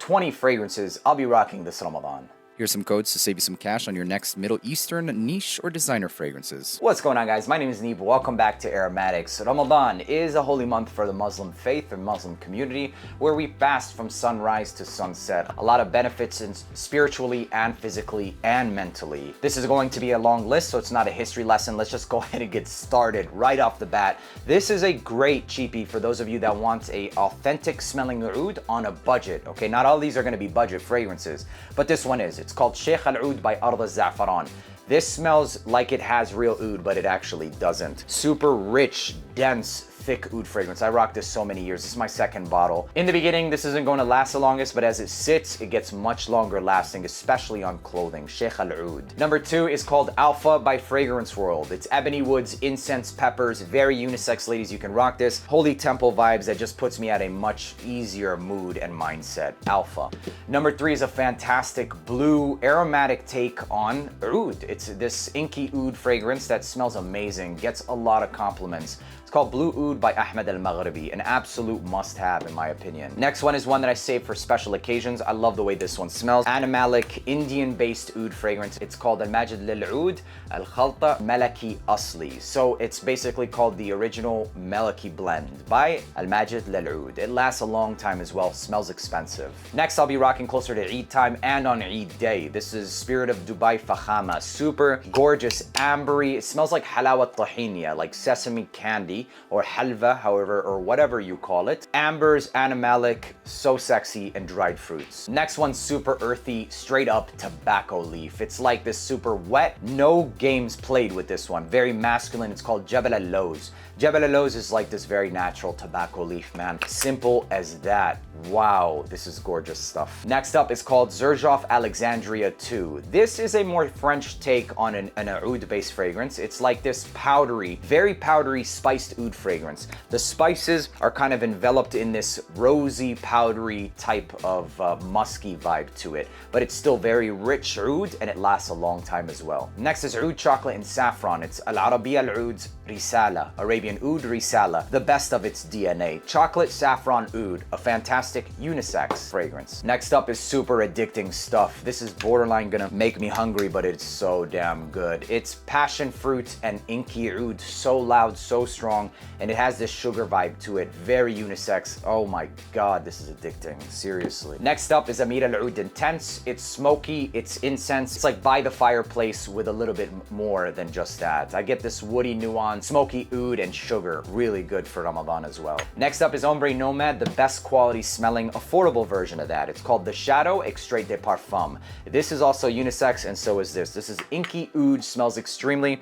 20 fragrances I'll be rocking this Ramadan. Here's some codes to save you some cash on your next Middle Eastern niche or designer fragrances. What's going on, guys? My name is Neeb. Welcome back to AROMATIX. Ramadan is a holy month for the Muslim faith and Muslim community where we fast from sunrise to sunset. A lot of benefits spiritually and physically and mentally. This is going to be a long list, so it's not a history lesson. Let's just go ahead and get started right off the bat. This is a great cheapie for those of you that want a authentic smelling oud on a budget. Okay, not all these are going to be budget fragrances, but this one is. It's called Sheikh Al-Oud by Oud Saffron. This smells like it has real oud, but it actually doesn't. Super rich, dense, thick oud fragrance. I rocked this so many years. This is my second bottle. In the beginning, this isn't going to last the longest, but as it sits, it gets much longer lasting, especially on clothing. Sheikh Al-Oud. Number 2 is called Alpha by Fragrance World. It's ebony woods, incense, peppers, very unisex. Ladies, you can rock this. Holy temple vibes that just puts me at a much easier mood and mindset. Alpha. Number 3 is a fantastic blue aromatic take on oud. It's this inky oud fragrance that smells amazing, gets a lot of compliments. It's called Blue Oud by Ahmed Al-Maghribi, an absolute must-have in my opinion. Next one is one that I save for special occasions. I love the way this one smells. Animalic, Indian-based oud fragrance. It's called Al-Majid Lil-Oud Al-Khalta Malaki Asli. So it's basically called the original Malaki blend by Al-Majid Lil-Oud. It lasts a long time as well. Smells expensive. Next, I'll be rocking closer to Eid time and on Eid day. This is Spirit of Dubai Fakhama. Super gorgeous, ambery. It smells like halawa tahiniya, like sesame candy or halva, however, or whatever you call it. Ambers, animalic, so sexy, and dried fruits. Next one's super earthy, straight up tobacco leaf. It's like this super wet, no games played with this one. Very masculine. It's called Jebel Al-Lawz. Jebel Al-Lawz is like this very natural tobacco leaf, man. Simple as that. Wow, this is gorgeous stuff. Next up is called Zerof Alexandria 2. This is a more French take on an oud-based fragrance. It's like this powdery, very powdery spiced oud fragrance. The spices are kind of enveloped in this rosy, powdery type of musky vibe to it, but it's still very rich oud and it lasts a long time as well. Next is Oud Chocolate and Saffron. It's Al-Arabiya Al-Oud Risala, Arabian Oud Risala, the best of its DNA. Chocolate Saffron Oud, a fantastic unisex fragrance. Next up is super addicting stuff. This is borderline gonna make me hungry, but it's so damn good. It's passion fruit and inky oud, so loud, so strong, and it has this sugar vibe to it. Very unisex. Oh my god, this is addicting. Seriously. Next up is Amir Oud Intense. It's smoky, it's incense. It's like by the fireplace with a little bit more than just that. I get this woody nuance, smoky oud and sugar. Really good for Ramadan as well. Next up is Ombre Nomad, the best quality smelling, affordable version of that. It's called the Shadow Extrait de Parfum. This is also unisex, and so is this. This is inky oud, smells extremely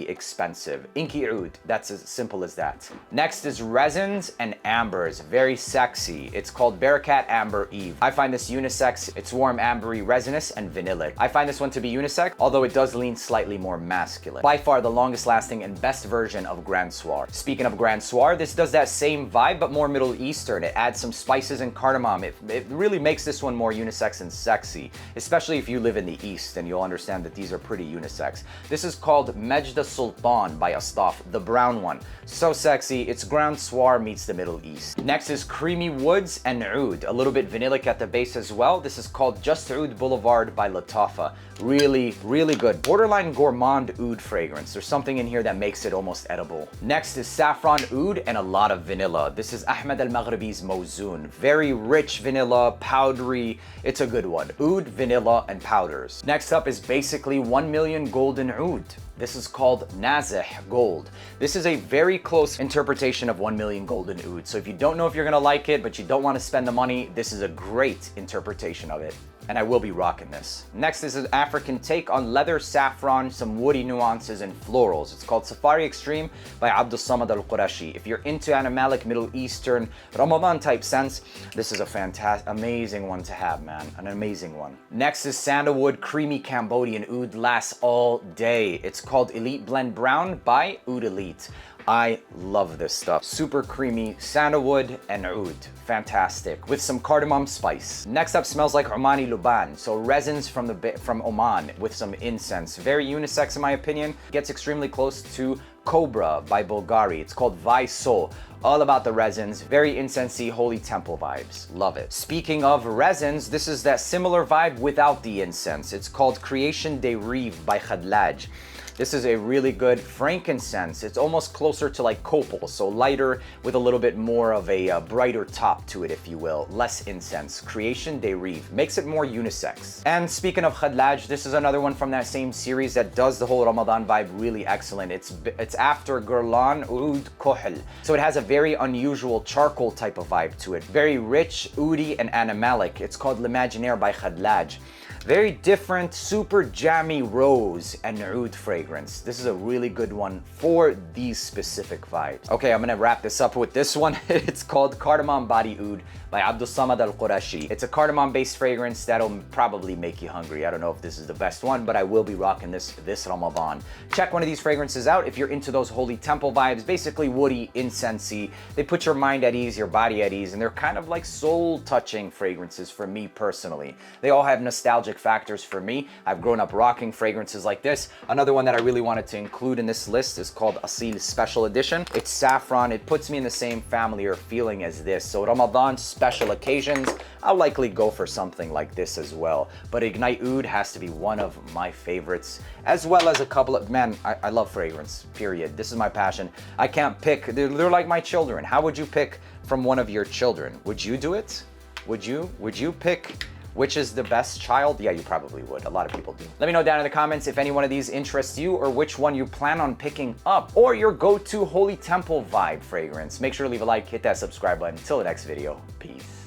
expensive. Inky oud, that's as simple as that. Next is resins and ambers, very sexy. It's called Baccarat Amber Eve. I find this unisex. It's warm, ambery, resinous, and vanillic. I find this one to be unisex, although it does lean slightly more masculine. By far the longest lasting and best version of Grand Soir. Speaking of Grand Soir, this does that same vibe, but more Middle Eastern. It adds some spices and cardamom. It really makes this one more unisex and sexy, especially if you live in the East, and you'll understand that these are pretty unisex. This is called Majda Sultan by Astaf, the brown one. So sexy. It's Grand Soir meets the Middle East. Next is Creamy Woods and Oud, a little bit vanillic at the base as well. This is called Just Oud Boulevard by Latafa. Really good. Borderline gourmand oud fragrance. There's something in here that makes it almost edible. Next is Saffron Oud and a lot of vanilla. This is Ahmed Al-Maghribi's Mauzoon. Very rich vanilla, powdery. It's a good one. Oud, vanilla, and powders. Next up is basically 1 million golden oud. This is called Nazah Gold. This is a very close interpretation of 1 million golden oud. So if you don't know if you're gonna like it, but you don't want to spend the money, this is a great interpretation of it. And I will be rocking this. Next is an African take on leather, saffron, some woody nuances, and florals. It's called Safari Extreme by Abdul Samad Al-Qurashi. If you're into animalic, Middle Eastern, Ramadan type scents, this is a fantastic, amazing one to have, man. An amazing one. Next is Sandalwood Creamy Cambodian Oud, lasts all day. It's called Elite Blend Brown by Oud Elite. I love this stuff. Super creamy sandalwood and oud. Fantastic. With some cardamom spice. Next up smells like Omani Luban. So resins from Oman with some incense. Very unisex in my opinion. Gets extremely close to Cobra by Bulgari. It's called Vaisol. All about the resins, very incensey, holy temple vibes. Love it. Speaking of resins, this is that similar vibe without the incense. It's called Creation de Rive by Khadlaj. This is a really good frankincense. It's almost closer to like copal, so lighter with a little bit more of a brighter top to it, if you will. Less incense. Creation de Rive. Makes it more unisex. And speaking of Khadlaj, this is another one from that same series that does the whole Ramadan vibe really excellent. It's after Guerlain Oud Kohl. So it has a very unusual charcoal type of vibe to it. Very rich, oudi, and animalic. It's called Limaginare by Khadlaj. Very different, super jammy rose and oud fragrance. This is a really good one for these specific vibes. Okay, I'm gonna wrap this up with this one. It's called Cardamon Body Oud by Abdul Samad Al-Qurashi. It's a cardamom-based fragrance that'll probably make you hungry. I don't know if this is the best one, but I will be rocking this Ramadan. Check one of these fragrances out if you're into those holy temple vibes, basically woody, incensey. They put your mind at ease, your body at ease, and they're kind of like soul-touching fragrances for me personally. They all have nostalgic factors for me. I've grown up rocking fragrances like this. Another one that I really wanted to include in this list is called Eid Special Edition. It's saffron. It puts me in the same family or feeling as this. So Ramadan special occasions, I'll likely go for something like this as well. But Ignite Oud has to be one of my favorites, as well as a couple of, man, I love fragrance, period. This is my passion. I can't pick, they're like my children. How would you pick from one of your children? Would you do it? Would you pick which is the best child? Yeah, you probably would. A lot of people do. Let me know down in the comments if any one of these interests you or which one you plan on picking up or your go-to Holy Temple vibe fragrance. Make sure to leave a like, hit that subscribe button. Until the next video, peace.